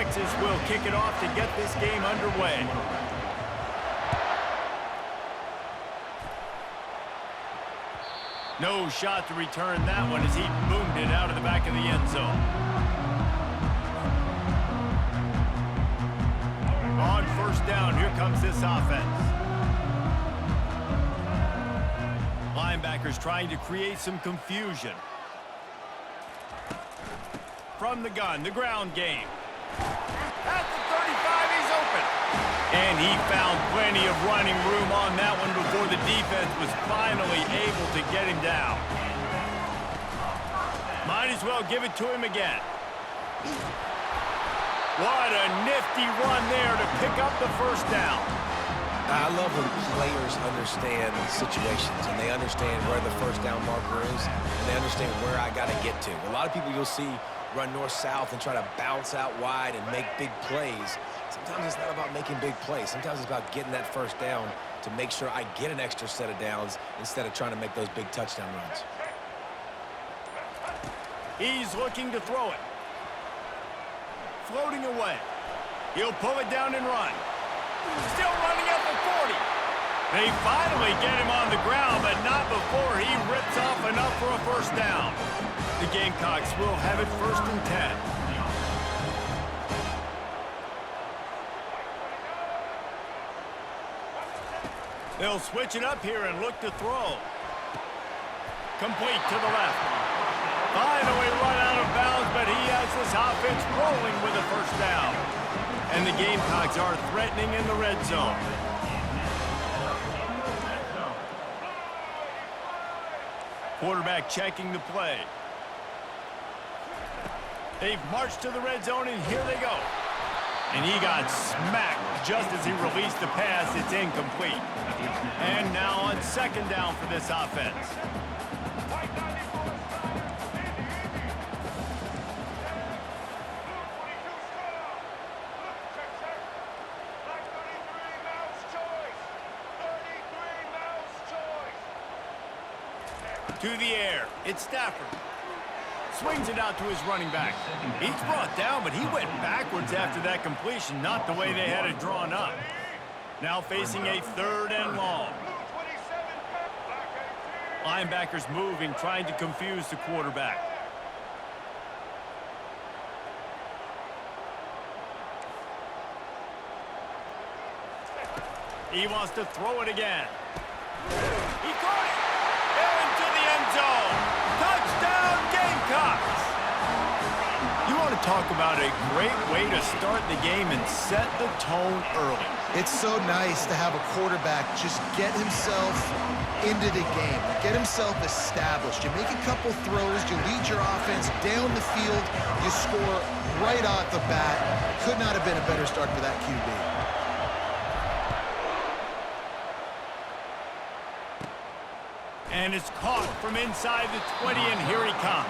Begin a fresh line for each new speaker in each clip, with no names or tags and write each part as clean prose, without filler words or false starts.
Texas will kick it off to get this game underway. No shot to return that one as he boomed it out of the back of the end zone. On first down, here comes this offense. Linebackers trying to create some confusion. From the gun, the ground game. At the 35, he's open. And he found plenty of running room on that one before the defense was finally able to get him down. Might as well give it to him again. What a nifty run there to pick up the first down.
I love when players understand situations and they understand where the first down marker is and they understand where I got to get to. A lot of people you'll see run north-south and try to bounce out wide and make big plays. Sometimes it's not about making big plays. Sometimes it's about getting that first down to make sure I get an extra set of downs instead of trying to make those big touchdown runs.
He's looking to throw it. Floating away. He'll pull it down and run. Still running at the 40. They finally get him on the ground, but not before he rips off enough for a first down. The Gamecocks will have it 1st and 10. They'll switch it up here and look to throw. Complete to the left. Finally run out of bounds, but he has this offense rolling with a first down. And the Gamecocks are threatening in the red zone. Quarterback checking the play. They've marched to the red zone, and here they go. And he got smacked just as he released the pass. It's incomplete. And now on 2nd down for this offense. To the air. It's Stafford. Swings it out to his running back. He's brought down, but he went backwards after that completion, not the way they had it drawn up. Now facing a 3rd and long. Linebackers moving, trying to confuse the quarterback. He wants to throw it again. He caught it. Into the end zone. Touchdown, Gamecocks! You want to talk about a great way to start the game and set the tone early.
It's so nice to have a quarterback just get himself into the game, get himself established. You make a couple throws, you lead your offense down the field, you score right off the bat. Could not have been a better start for that QB.
And it's caught from inside the 20, and here he comes.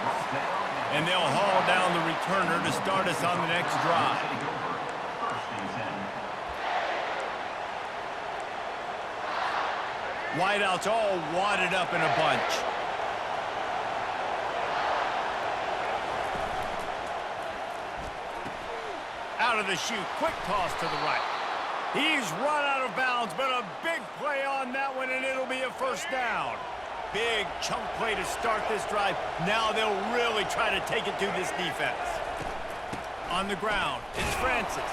And they'll haul down the returner to start us on the next drive. Wideouts all wadded up in a bunch. Out of the chute, quick toss to the right. He's run out of bounds, but a big play on that one, and it'll be a first down. Big chunk play to start this drive. Now they'll really try to take it to this defense. On the ground, it's Francis.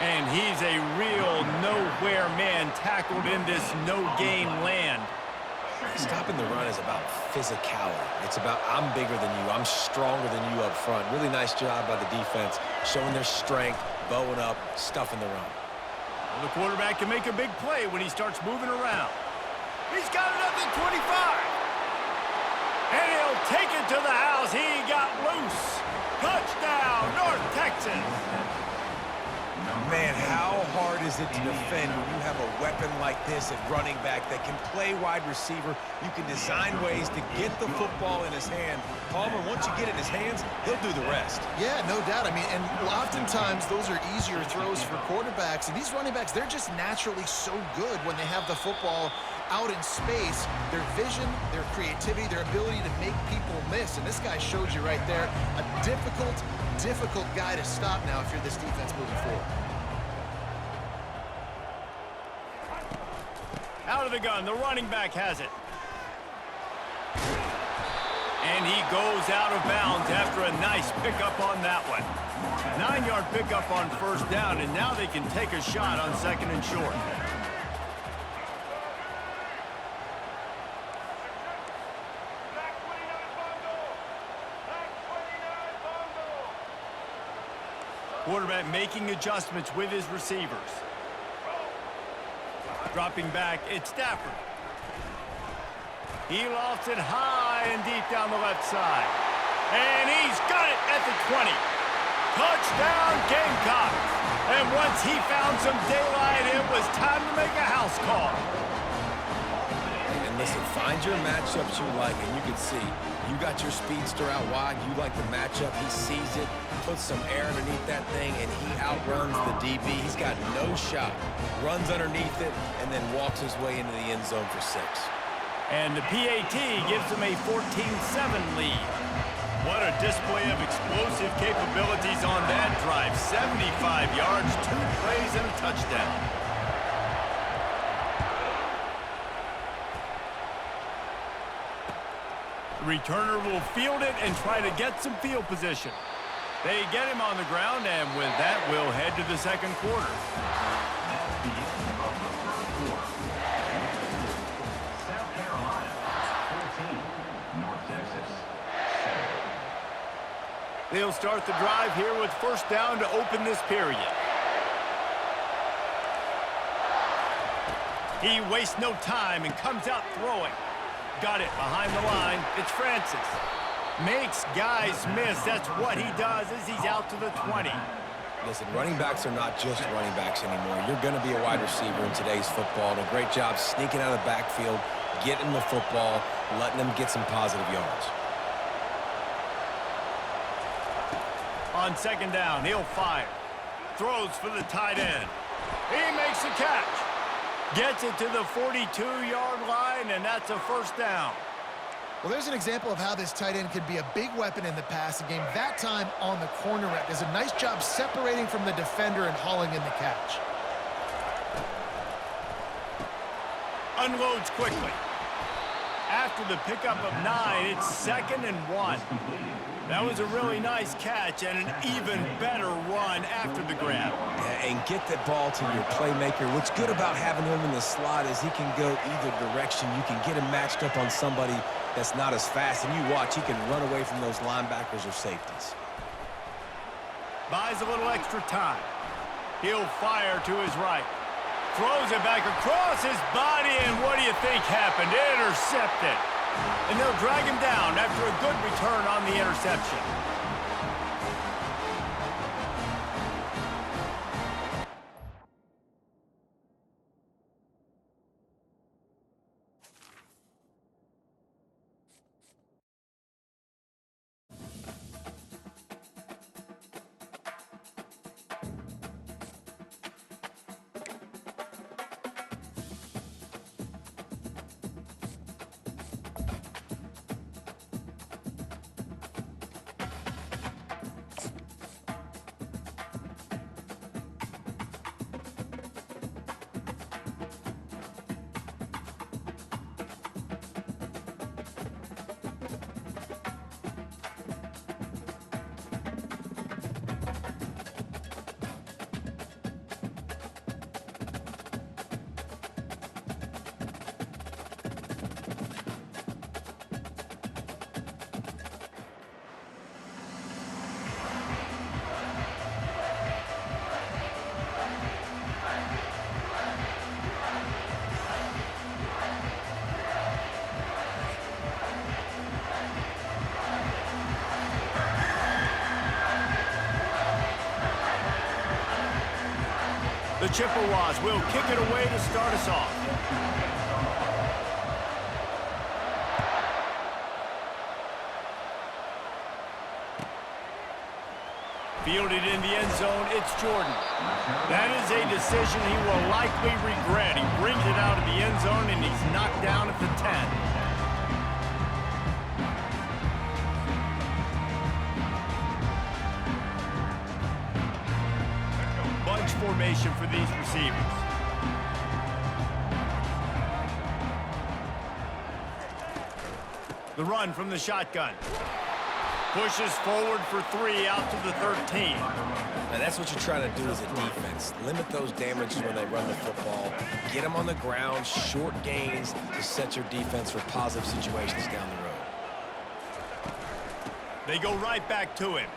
And he's a real nowhere man tackled in this no-gain land.
Stopping the run is about physicality. It's about I'm bigger than you, I'm stronger than you up front. Really nice job by the defense, showing their strength, bowing up, stuffing the run.
Well, the quarterback can make a big play when he starts moving around. He's got it up to 25. And he'll take it to the house. He got loose. Touchdown, North Texas.
Man, how hard is it to defend when you have a weapon like this at running back that can play wide receiver? You can design ways to get the football in his hand. Palmer, once you get it in his hands, he'll do the rest.
Yeah, no doubt. I mean, and oftentimes those are easier throws for quarterbacks. And these running backs, they're just naturally so good when they have the football out in space. Their vision, their creativity, their ability to make people miss. And this guy showed you right there, a difficult guy to stop now if you're this defense moving forward.
Out of the gun, the running back has it. And he goes out of bounds after a nice pickup on that one. 9-yard pickup on first down, and now they can take a shot on second and short. Quarterback making adjustments with his receivers. Dropping back, it's Stafford. He lofts it high and deep down the left side. And he's got it at the 20. Touchdown, Gamecocks. And once he found some daylight, it was time to make a house call.
And listen, find your matchups you like, and you can see you got your speedster out wide. You like the matchup. He sees it, puts some air underneath that thing, and he outruns the DB. He's got no shot. Runs underneath it, and then walks his way into the end zone for 6.
And the PAT gives them a 14-7 lead. What a display of explosive capabilities on that drive. 75 yards, 2 plays, and a touchdown. The returner will field it and try to get some field position. They get him on the ground, and with that, we'll head to the second quarter. They'll start the drive here with first down to open this period. He wastes no time and comes out throwing. Got it behind the line. It's Francis. Makes guys miss. That's what he does as he's out to the 20.
Listen, running backs are not just running backs anymore. You're going to be a wide receiver in today's football. And a great job sneaking out of the backfield, getting the football, letting them get some positive yards.
On second down, he'll fire. Throws for the tight end. He makes the catch. Gets it to the 42-yard line, and that's a first down.
Well, there's an example of how this tight end could be a big weapon in the passing game. That time on the corner route. Does a nice job separating from the defender and hauling in the catch.
Unloads quickly. After the pickup of 9, it's 2nd and 1. That was a really nice catch and an even better run after the grab.
Yeah, and get that ball to your playmaker. What's good about having him in the slot is he can go either direction. You can get him matched up on somebody that's not as fast, and you watch, he can run away from those linebackers or safeties.
Buys a little extra time. He'll fire to his right. Throws it back across his body, and what do you think happened? Intercepted. And they'll drag him down after a good return on the interception. The Chippewas will kick it away to start us off. Fielded in the end zone, it's Jordan. That is a decision he will likely regret. He brings it out of the end zone, and he's knocked down at the 10. Bunch formation for these receivers. The run from the shotgun. Pushes forward for 3 out to the 13.
Now that's what you're trying to do as a defense. Limit those damages when they run the football. Get them on the ground, short gains to set your defense for positive situations down the road.
They go right back to him.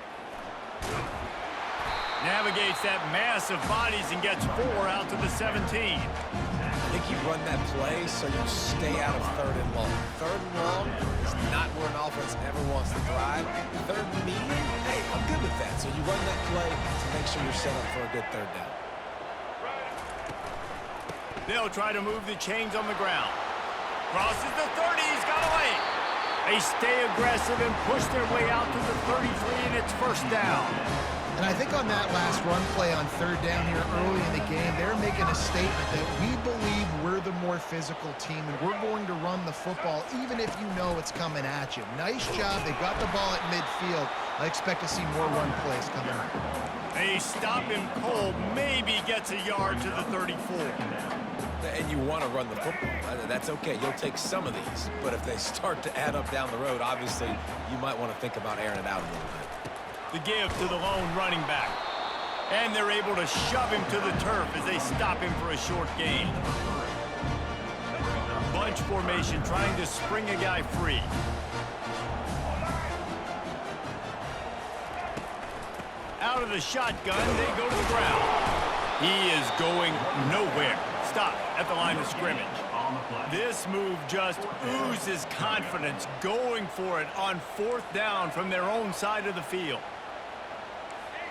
Navigates that mass of bodies and gets 4 out to the 17.
I think you run that play so you stay out of 3rd and long. 3rd and long is not where an offense ever wants to drive. 3rd and medium, hey, I'm good with that. So you run that play to make sure you're set up for a good 3rd down.
They'll try to move the chains on the ground. Crosses the 30, he's got away. They stay aggressive and push their way out to the 33, and it's 1st down.
And I think on that last run play on 3rd down here early in the game, they're making a statement that we believe we're the more physical team and we're going to run the football even if you know it's coming at you. Nice job. They got the ball at midfield. I expect to see more run plays coming up.
They stop him cold, maybe gets a yard to the 34.
And you want to run the football. That's okay. You'll take some of these. But if they start to add up down the road, obviously you might want to think about airing it out a little bit.
The give to the lone running back. And they're able to shove him to the turf as they stop him for a short gain. Bunch formation trying to spring a guy free. Out of the shotgun, they go to the ground. He is going nowhere. Stop at the line of scrimmage. This move just oozes confidence, going for it on 4th down from their own side of the field.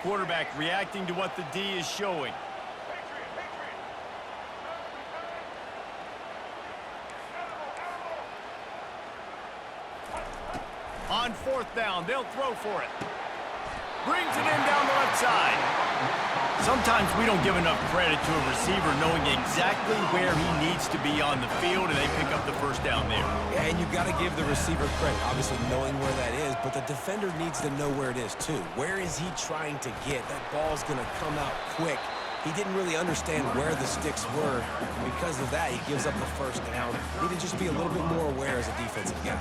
Quarterback reacting to what the D is showing. On 4th down, they'll throw for it. Brings it in down the left side. Sometimes we don't give enough credit to a receiver knowing exactly where he needs to be on the field, and they pick up the 1st down there.
Yeah, and you've got to give the receiver credit, obviously knowing where that is, but the defender needs to know where it is too. Where is he trying to get? That ball's going to come out quick. He didn't really understand where the sticks were, and because of that, he gives up the 1st down. Need to just be a little bit more aware as a defensive guy.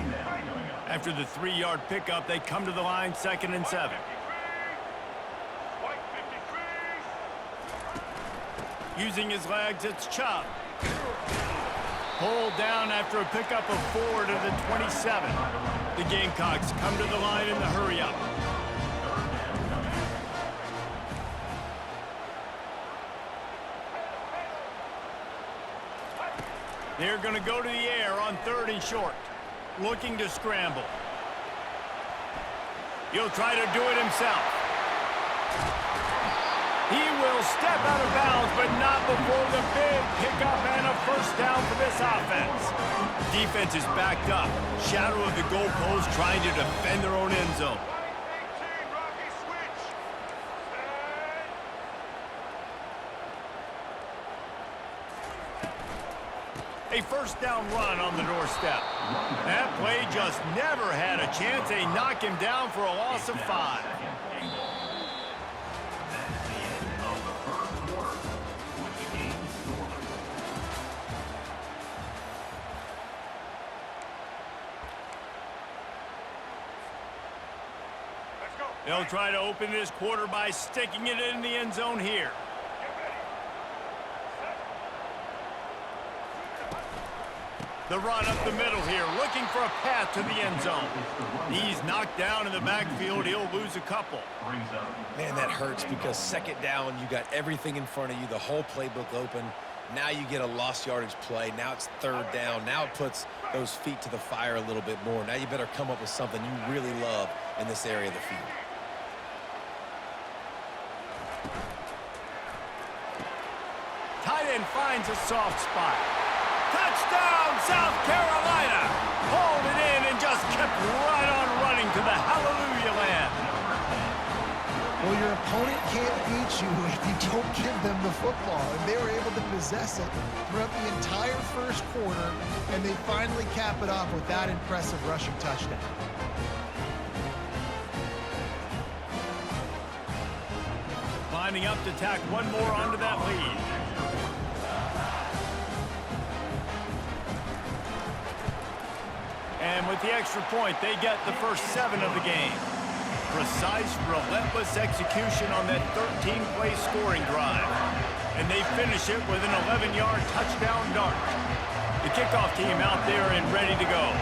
After the 3-yard pickup, they come to the line, 2nd and 7. Using his legs, it's Chubb. Pulled down after a pickup of 4 to the 27. The Gamecocks come to the line in the hurry-up. They're going to go to the air on 3rd and short. Looking to scramble. He'll try to do it himself. He will step out of bounds, but not before the big pickup and a 1st down for this offense. Defense is backed up. Shadow of the goalpost trying to defend their own end zone. A 1st down run on the doorstep. That play just never had a chance. They knock him down for a loss of 5. They'll try to open this quarter by sticking it in the end zone here. The run up the middle here, looking for a path to the end zone. He's knocked down in the backfield. He'll lose a couple.
Man, that hurts because 2nd down, you got everything in front of you, the whole playbook open. Now you get a lost yardage play. Now it's 3rd down. Now it puts those feet to the fire a little bit more. Now you better come up with something you really love in this area of the field.
Tight end finds a soft spot. Touchdown, South Carolina! Hauled it in and just kept right on running to the hallelujah land.
Well, your opponent can't beat you if you don't give them the football, and they were able to possess it throughout the entire first quarter, and they finally cap it off with that impressive rushing touchdown.
Lining up to tack one more onto that lead. And with the extra point, they get the first 7 of the game. Precise, relentless execution on that 13-play scoring drive. And they finish it with an 11-yard touchdown dart. The kickoff team out there and ready to go.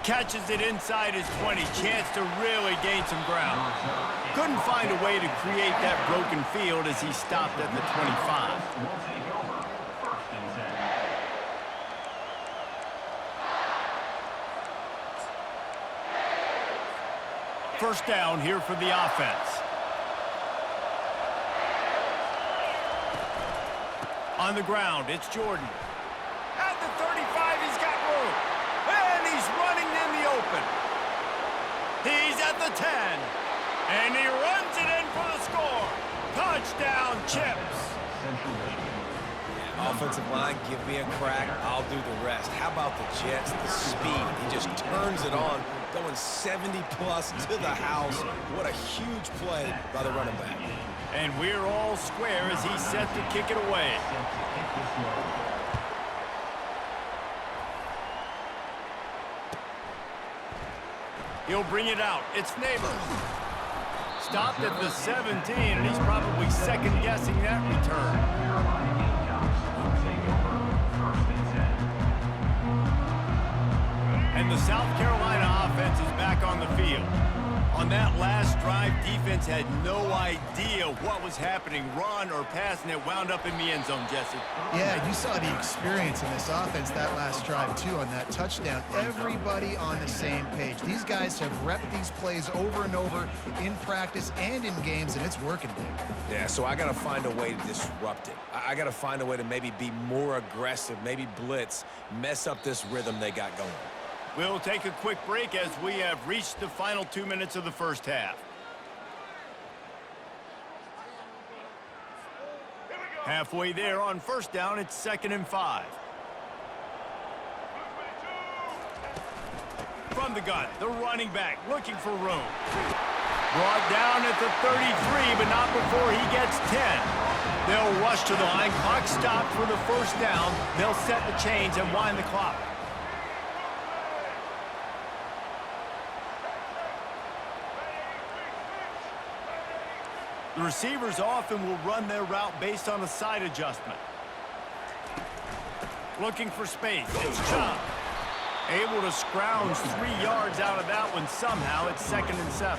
Catches it inside his 20. Chance to really gain some ground. Couldn't find a way to create that broken field as he stopped at the 25. First down here for the offense. On the ground, it's Jordan. At the 35, he's got room. And he's running in the open. He's at the 10. And he runs it in for the score. Touchdown, Chips.
Offensive line, give me a crack. I'll do the rest. How about the Jets, the speed? He just turns it on, going 70-plus to the house. What a huge play by the running back.
And we're all square as he's set to kick it away. He'll bring it out. It's Neighbors. Stopped at the 17, and he's probably second-guessing that return. And the South Carolina offense is back on the field. On that last drive, defense had no idea what was happening, run or pass, and it wound up in the end zone, Jesse.
Yeah, you saw the experience in this offense that last drive, too, on that touchdown. Everybody on the same page. These guys have repped these plays over and over in practice and in games, and it's working, dude.
Yeah, so I got to find a way to disrupt it. I got to find a way to maybe be more aggressive, maybe blitz, mess up this rhythm they got going.
We'll take a quick break as we have reached the final 2 minutes of the first half. Halfway there on first down, it's 2nd and 5. From the gun, the running back looking for room. Brought down at the 33, but not before he gets 10. They'll rush to the line. Clock stopped for the first down. They'll set the chains and wind the clock. The receivers often will run their route based on a side adjustment. Looking for space. It's Chubb. Able to scrounge 3 yards out of that one somehow. It's 2nd and 7.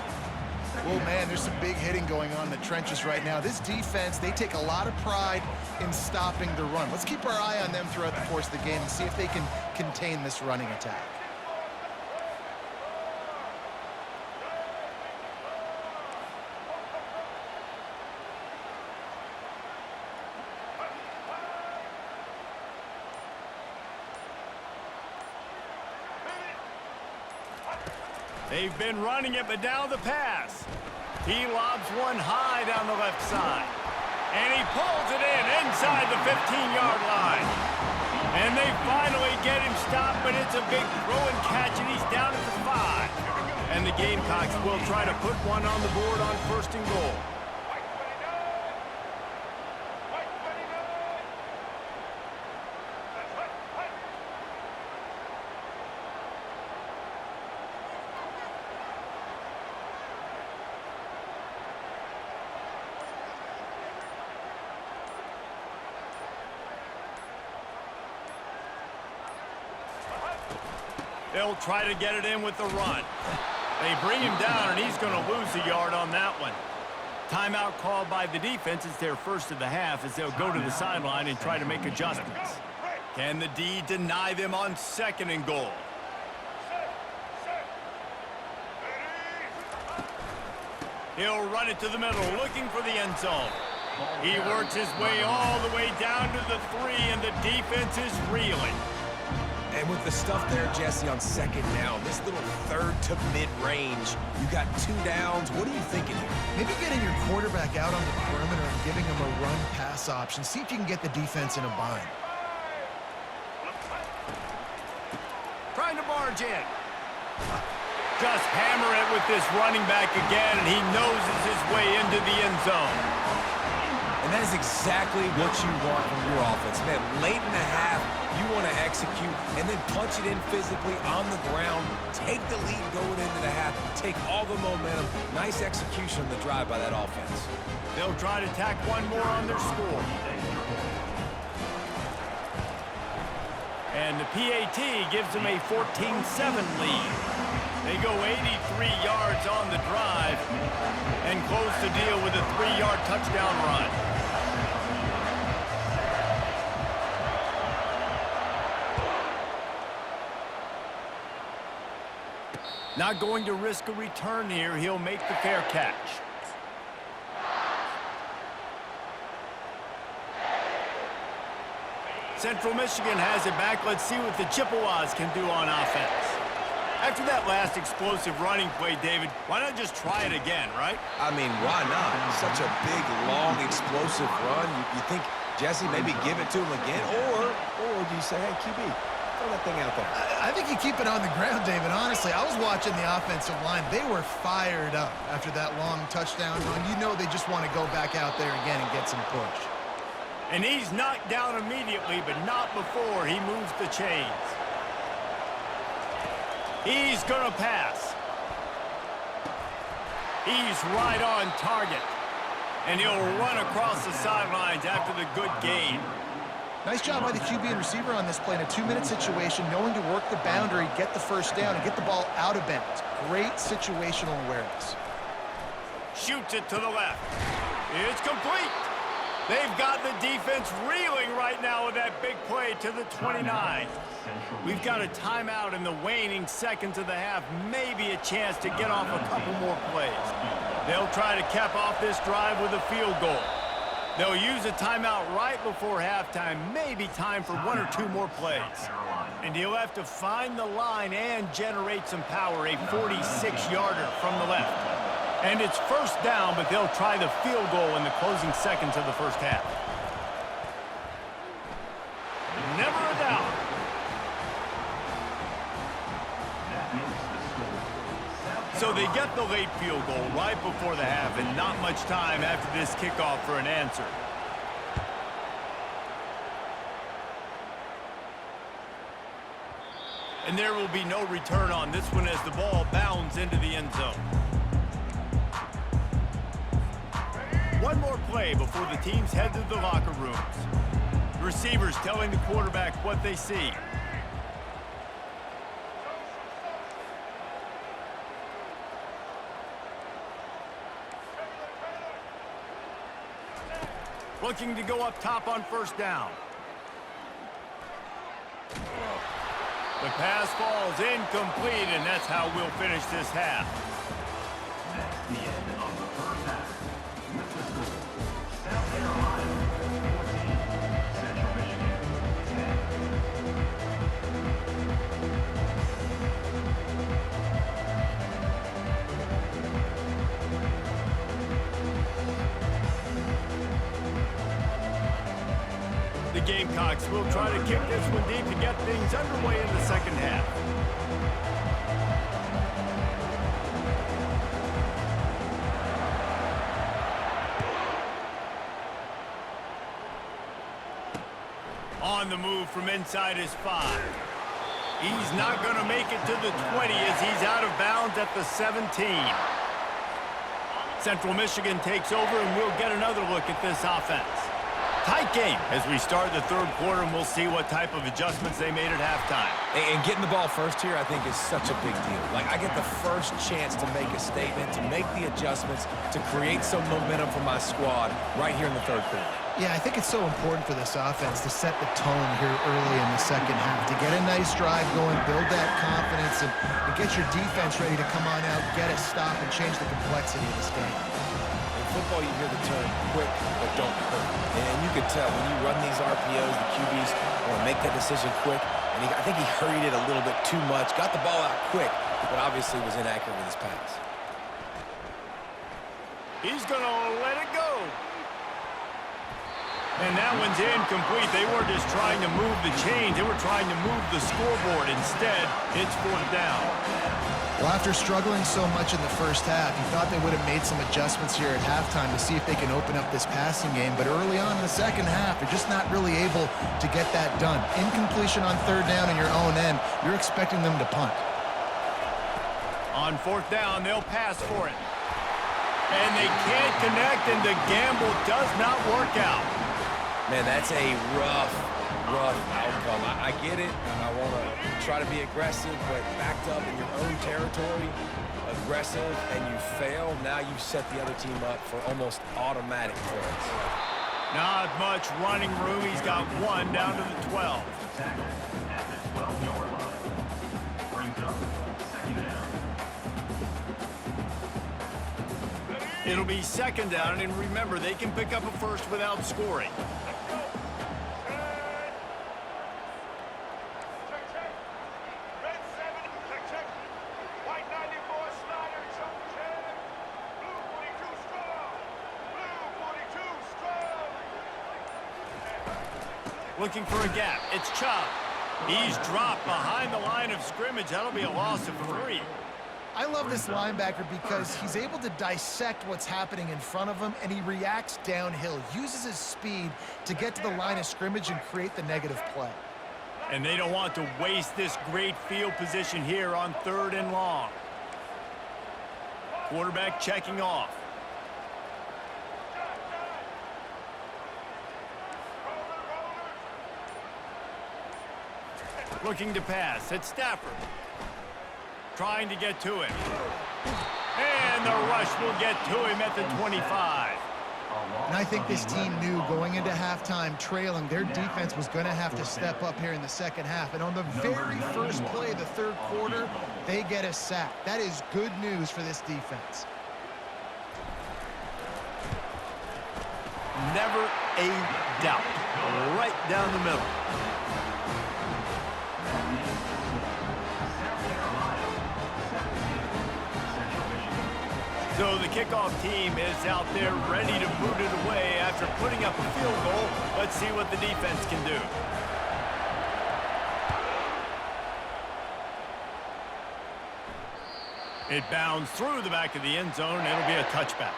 Well, man, there's some big hitting going on in the trenches right now. This defense, they take a lot of pride in stopping the run. Let's keep our eye on them throughout the course of the game and see if they can contain this running attack.
They've been running it, but now the pass. He lobs one high down the left side. And he pulls it in inside the 15-yard line. And they finally get him stopped, but it's a big throw and catch, and he's down at the 5. And the Gamecocks will try to put one on the board on 1st and goal. They'll try to get it in with the run. They bring him down, and he's going to lose a yard on that one. Timeout called by the defense. It's their first of the half as they'll go to the sideline and try to make adjustments. Can the D deny them on 2nd and goal? He'll run it to the middle, looking for the end zone. He works his way all the way down to the 3, and the defense is reeling.
And with the stuff there, Jesse, on second down, this little third to mid-range, you got 2 downs. What are you thinking here?
Maybe getting your quarterback out on the perimeter and giving him a run-pass option. See if you can get the defense in a bind.
Trying to barge in. Just hammer it with this running back again, and he noses his way into the end zone.
And that is exactly what you want from your offense. Man, late in the half, you want to execute and then punch it in physically on the ground, take the lead going into the half, take all the momentum. Nice execution on the drive by that offense.
They'll try to tack one more on their score. And the PAT gives them a 14-7 lead. They go 83 yards on the drive and close the deal with a 3-yard touchdown run. Not going to risk a return here. He'll make the fair catch. Central Michigan has it back. Let's see what the Chippewas can do on offense. After that last explosive running play, David, why not just try it again, right?
I mean, why not? Such a big, long, explosive run. You think, Jesse, maybe give it to him again? Or do you say, hey, QB, throw that thing out there?
I think you keep it on the ground, David. Honestly, I was watching the offensive line. They were fired up after that long touchdown run. You know they just want to go back out there again and get some push.
And he's knocked down immediately, but not before he moves the chains. He's going to pass. He's right on target. And he'll run across the sidelines after the good gain.
Nice job by the QB and receiver on this play in a 2-minute situation, knowing to work the boundary, get the first down, and get the ball out of bounds. Great situational awareness.
Shoots it to the left. It's complete. They've got the defense reeling right now with that big play to the 29. We've got a timeout in the waning seconds of the half. Maybe a chance to get off a couple more plays. They'll try to cap off this drive with a field goal. They'll use a timeout right before halftime. Maybe time for 1 or 2 more plays. And he'll have to find the line and generate some power. A 46-yarder from the left. And it's first down, but they'll try the field goal in the closing seconds of the first half. Never a doubt. So they get the late field goal right before the half, and not much time after this kickoff for an answer. And there will be no return on this one as the ball bounds into the end zone. One more play before the teams head to the locker rooms. The receivers telling the quarterback what they see. Looking to go up top on first down. The pass falls incomplete, and that's how we'll finish this half.
That's the end of the first half. With the score, South Carolina 14, Central Michigan 10.
The Gamecocks will try to kick this one deep to get things underway in the second half. On the move from inside his 5. He's not going to make it to the 20 as he's out of bounds at the 17. Central Michigan takes over, and we'll get another look at this offense. Tight game as we start the third quarter, and we'll see what type of adjustments they made at halftime.
And getting the ball first here, I think, is such a big deal. Like, I get the first chance to make a statement, to make the adjustments, to create some momentum for my squad right here in the third quarter.
Yeah, I think it's so important for this offense to set the tone here early in the second half, to get a nice drive going, build that confidence, and get your defense ready to come on out, get a stop, and change the complexity of this game.
In football, you hear the term quick but don't hurt. And you can tell when you run these RPOs, the QBs want to make that decision quick. And I think he hurried it a little bit too much, got the ball out quick, but obviously was inaccurate with his pass.
He's going to let it go. And that one's incomplete. They weren't just trying to move the chains. They were trying to move the scoreboard. Instead, it's 4th down.
Well, after struggling so much in the first half, you thought they would have made some adjustments here at halftime to see if they can open up this passing game. But early on in the second half, they're just not really able to get that done. Incompletion on 3rd down in your own end, you're expecting them to punt.
On 4th down, they'll pass for it. And they can't connect, and the gamble does not work out.
Man, that's a rough outcome. I get it. I want to try to be aggressive, but backed up in your own territory, aggressive, and you fail, now you set the other team up for almost automatic points.
Not much running room. He's got 1 down to the 12.
Attack at the 12-yard line. Brings up 2nd down.
It'll be 2nd down, and remember, they can pick up a first without scoring. Looking for a gap. It's Chubb. He's dropped behind the line of scrimmage. That'll be a loss of 3.
I love this linebacker because he's able to dissect what's happening in front of him, and he reacts downhill, uses his speed to get to the line of scrimmage and create the negative play.
And they don't want to waste this great field position here on 3rd and long. Quarterback checking off. Looking to pass. It's Stafford. Trying to get to him. And the rush will get to him at the 25.
And I think this team knew going into halftime trailing, their defense was going to have to step up here in the second half. And on the very first play of the 3rd quarter, they get a sack. That is good news for this defense.
Never a doubt. Right down the middle. So the kickoff team is out there ready to boot it away after putting up a field goal. Let's see what the defense can do. It bounds through the back of the end zone. It'll be a touchback.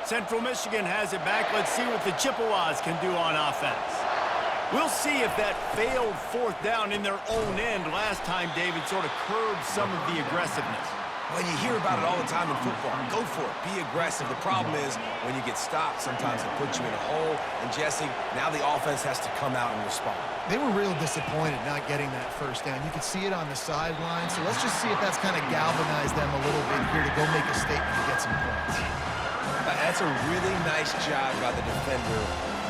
Central Michigan has it back. Let's see what the Chippewas can do on offense. We'll see if that failed 4th down in their own end last time, David, sort of curbed some of the aggressiveness.
Well, you hear about it all the time in football. Go for it. Be aggressive. The problem is when you get stopped, sometimes it puts you in a hole. And, Jesse, now the offense has to come out and respond.
They were real disappointed not getting that 1st down. You could see it on the sideline. So let's just see if that's kind of galvanized them a little bit here to go make a statement and get some points.
That's a really nice job by the defender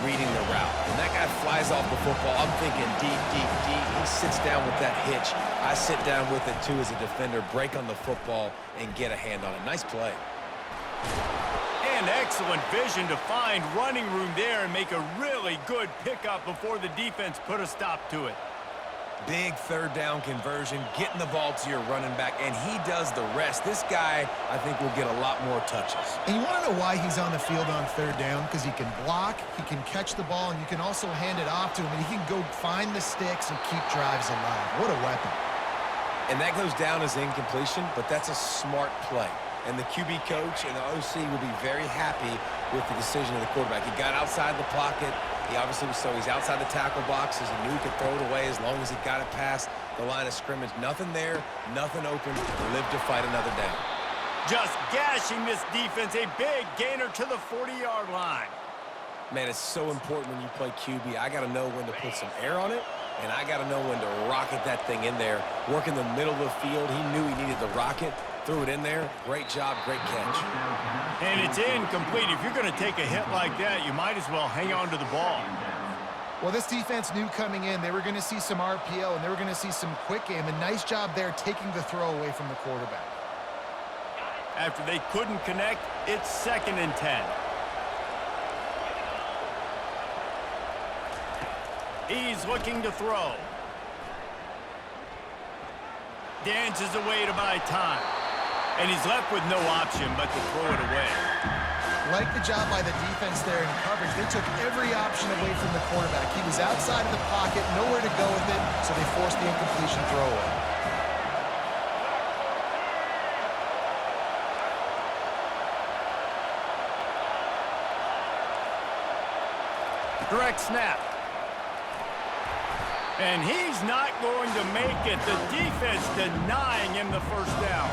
reading the route. When that guy flies off the football, I'm thinking deep, deep, deep. He sits down with that hitch. I sit down with it, too, as a defender, break on the football, and get a hand on it. Nice play.
And excellent vision to find running room there and make a really good pickup before the defense put a stop to it.
Big 3rd down conversion, getting the ball to your running back, and he does the rest. This guy, I think, will get a lot more touches.
And you want to know why he's on the field on 3rd down? Because he can block, he can catch the ball, and you can also hand it off to him, and he can go find the sticks and keep drives alive. What a weapon.
And that goes down as incompletion, but that's a smart play. And the QB coach and the OC will be very happy with the decision of the quarterback. He got outside the pocket. He obviously was he's outside the tackle box, as he knew he could throw it away as long as he got it past the line of scrimmage. Nothing there, nothing open. Live to fight another down.
Just gashing this defense, a big gainer to the 40-yard line.
Man, it's so important when you play QB. I got to know when to put some air on it and I got to know when to rocket that thing in there. Work in the middle of the field. He knew he needed the rocket. Threw it in there. Great job, great catch.
And it's incomplete. If you're going to take a hit like that, you might as well hang on to the ball.
Well, this defense knew coming in they were going to see some RPO and they were going to see some quick game. A nice job there taking the throw away from the quarterback.
After they couldn't connect, it's 2nd and 10. He's looking to throw. Dances away to buy time. And he's left with no option but to throw it away.
Like the job by the defense there in coverage. They took every option away from the quarterback. He was outside of the pocket, nowhere to go with it, so they forced the incompletion throwaway.
Direct snap. And he's not going to make it. The defense denying him the first down.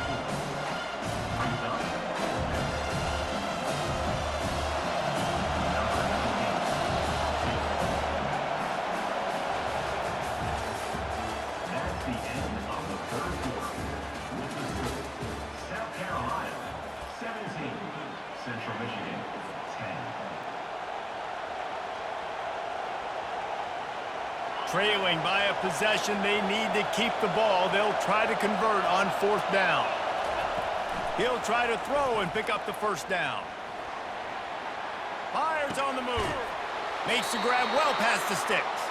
That's the end of the third quarter. With the score, South Carolina 17, Central Michigan 10.
Trailing by a possession, they need to keep the ball. They'll try to convert on 4th down. He'll try to throw and pick up the first down. Fires on the move. Makes the grab well past the sticks.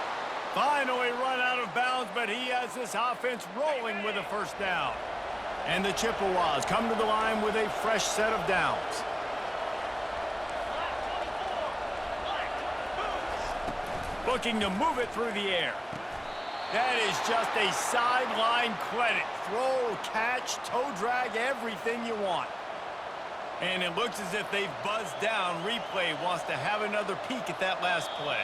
Finally run out of bounds, but he has this offense rolling with a first down. And the Chippewas come to the line with a fresh set of downs. Looking to move it through the air. That is just a sideline credit. Throw, catch, toe drag, everything you want. And it looks as if they've buzzed down. Replay wants to have another peek at that last play.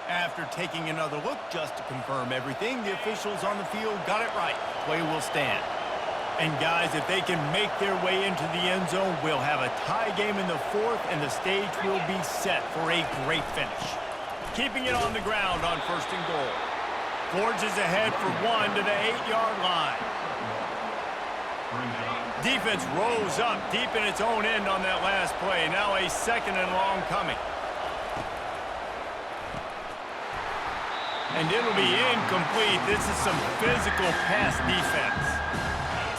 After taking another look just to confirm everything, the officials on the field got it right. Play will stand. And guys, if they can make their way into the end zone, we'll have a tie game in the 4th, and the stage will be set for a great finish. Keeping it on the ground on 1st and goal. Forges ahead for 1 to the 8-yard line. Defense rose up deep in its own end on that last play. Now a 2nd and long coming. And it'll be incomplete. This is some physical pass defense.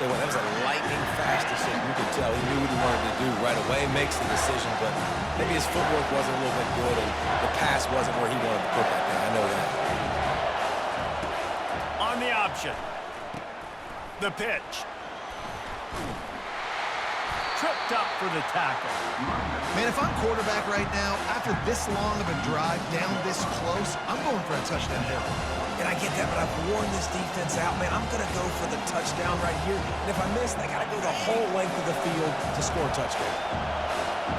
Tell you what, that was a lightning fast decision. You could tell he knew what he wanted to do right away, makes the decision, but maybe his footwork wasn't a little bit good and the pass wasn't where he wanted to put that thing. I know that.
On the option. The pitch. Tripped up for the tackle.
Man, if I'm quarterback right now, after this long of a drive down this close, I'm going for a touchdown here.
And I get that, but I've worn this defense out, man. I'm going to go for the touchdown right here. And if I miss, I got to go the whole length of the field to score a touchdown.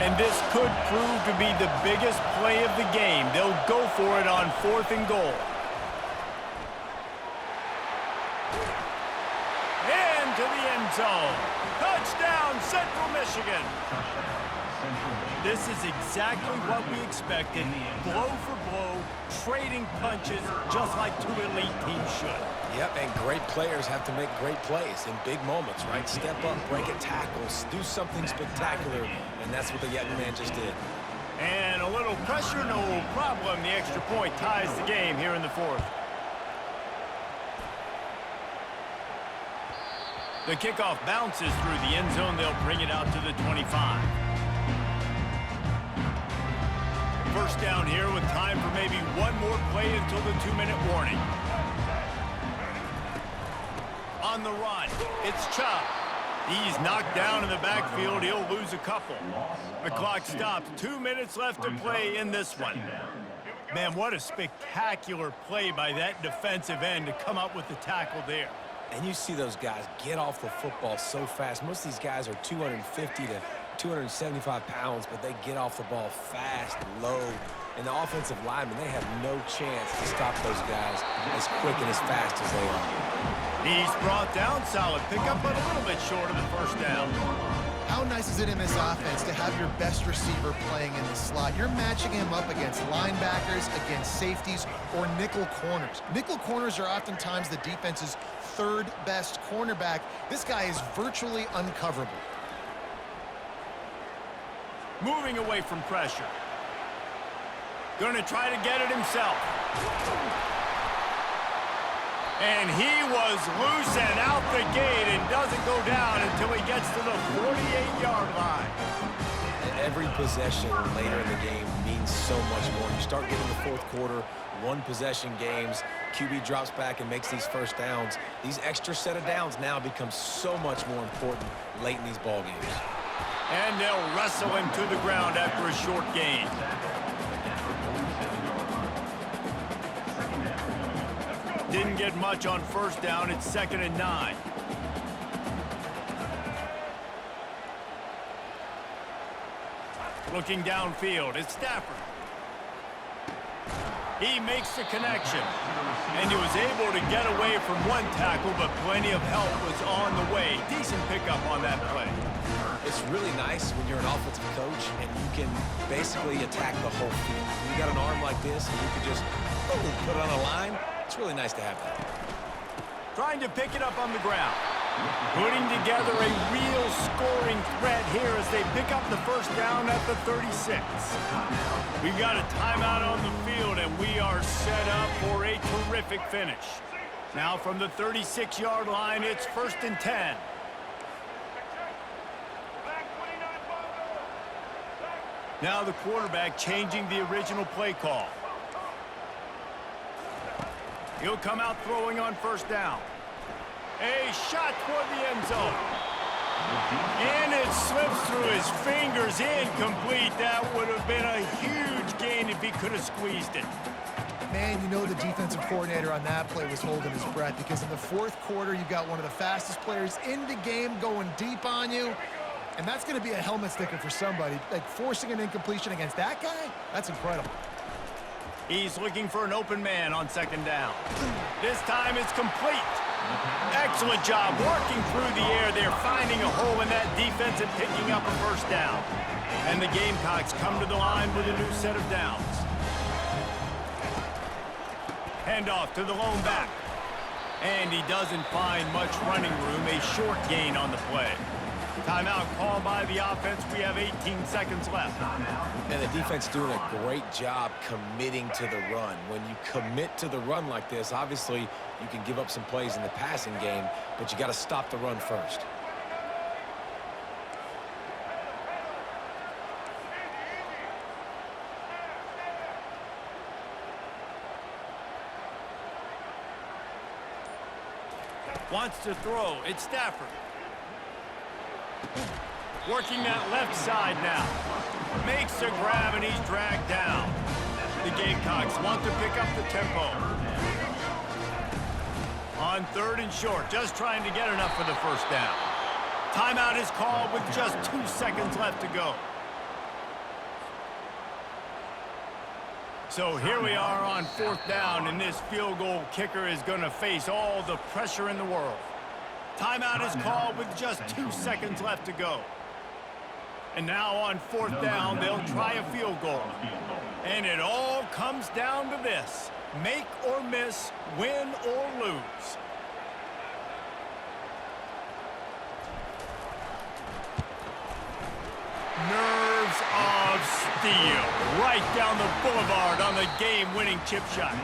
And this could prove to be the biggest play of the game. They'll go for it on 4th and goal. Into the end zone. Touchdown, Central Michigan. This is exactly what we expected. Blow for blow, trading punches, just like 2 elite teams should.
Yep, and great players have to make great plays in big moments, right? Step up, break a tackle, do something spectacular, and that's what the young man just did.
And a little pressure, no problem. The extra point ties the game here in the 4th. The kickoff bounces through the end zone. They'll bring it out to the 25. First down here with time for maybe one more play until the 2-minute warning. On the run, it's Chubb. He's knocked down in the backfield. He'll lose a couple. The clock stops. 2 minutes left to play in this one. Man, what a spectacular play by that defensive end to come up with the tackle there.
And you see those guys get off the football so fast. Most of these guys are 250 to 275 pounds, but they get off the ball fast, low. And the offensive linemen, they have no chance to stop those guys as quick and as fast as they are.
He's brought down, solid pickup, but a little bit short of the first down.
How nice is it in this offense to have your best receiver playing in the slot? You're matching him up against linebackers, against safeties, or nickel corners. Nickel corners are oftentimes the defense's third best cornerback. This guy is virtually uncoverable.
Moving away from pressure. Going to try to get it himself. And he was loose and out the gate and doesn't go down until he gets to the 48-yard line.
Every possession later in the game means so much more. You start getting the fourth quarter, one-possession games, QB drops back and makes these first downs. These extra set of downs now become so much more important late in these ball games.
And they'll wrestle him to the ground after a short gain. Didn't get much on first down. It's 2nd and 9. Looking downfield, it's Stafford. He makes the connection. And he was able to get away from one tackle, but plenty of help was on the way. Decent pickup on that play.
It's really nice when you're an offensive coach and you can basically attack the whole field. When you got an arm like this and you can just put it on a line, it's really nice to have that.
Trying to pick it up on the ground. Putting together a real scoring threat here as they pick up the first down at the 36. We've got a timeout on the field, and we are set up for a terrific finish. Now from the 36-yard line, it's 1st and 10. Now the quarterback changing the original play call. He'll come out throwing on first down. A shot toward the end zone. And it slips through his fingers, incomplete. That would have been a huge gain if he could have squeezed it.
Man, you know the defensive coordinator on that play was holding his breath, because in the fourth quarter, you've got one of the fastest players in the game going deep on you. And that's going to be a helmet sticker for somebody. Like, forcing an incompletion against that guy, that's incredible.
He's looking for an open man on 2nd down. This time it's complete. Excellent job working through the air there, finding a hole in that defense and picking up a first down. And the Gamecocks come to the line with a new set of downs. Handoff to the lone back. And he doesn't find much running room, a short gain on the play. Timeout called by the offense. We have 18 seconds left.
And the defense doing a great job committing to the run. When you commit to the run like this, obviously you can give up some plays in the passing game, but you got to stop the run first.
Wants to throw. It's Stafford. Working that left side now. Makes a grab and he's dragged down. The Gamecocks want to pick up the tempo. On 3rd and short, just trying to get enough for the first down. Timeout is called with just 2 seconds left to go. So here we are on 4th down, and this field goal kicker is going to face all the pressure in the world. Timeout is called with just 2 seconds left to go. And now on 4th down, they'll try a field goal. And it all comes down to this: make or miss, win or lose. Nerves of steel. Right down the boulevard on the game-winning chip shot.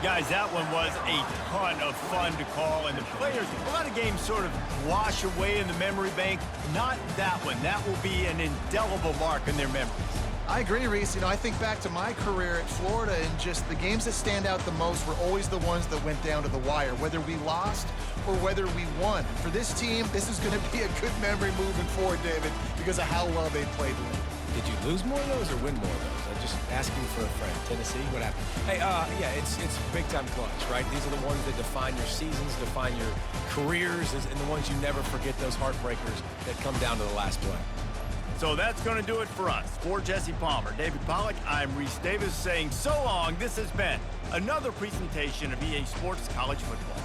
Guys, that one was a ton of fun to call, and the players, a lot of games sort of wash away in the memory bank. Not that one. That will be an indelible mark in their memories.
I agree, Reese. You know, I think back to my career at Florida, and just the games that stand out the most were always the ones that went down to the wire, whether we lost or whether we won. For this team, this is going to be a good memory moving forward, David, because of how well they played with it.
Did you lose more of those or win more of those? I'm just asking for a friend. Tennessee, what happened? Hey, yeah, it's big-time clutch, right? These are the ones that define your seasons, define your careers, and the ones you never forget, those heartbreakers that come down to the last play.
So that's going to do it for us. For Jesse Palmer, David Pollack, I'm Reese Davis saying so long. This has been another presentation of EA Sports College Football.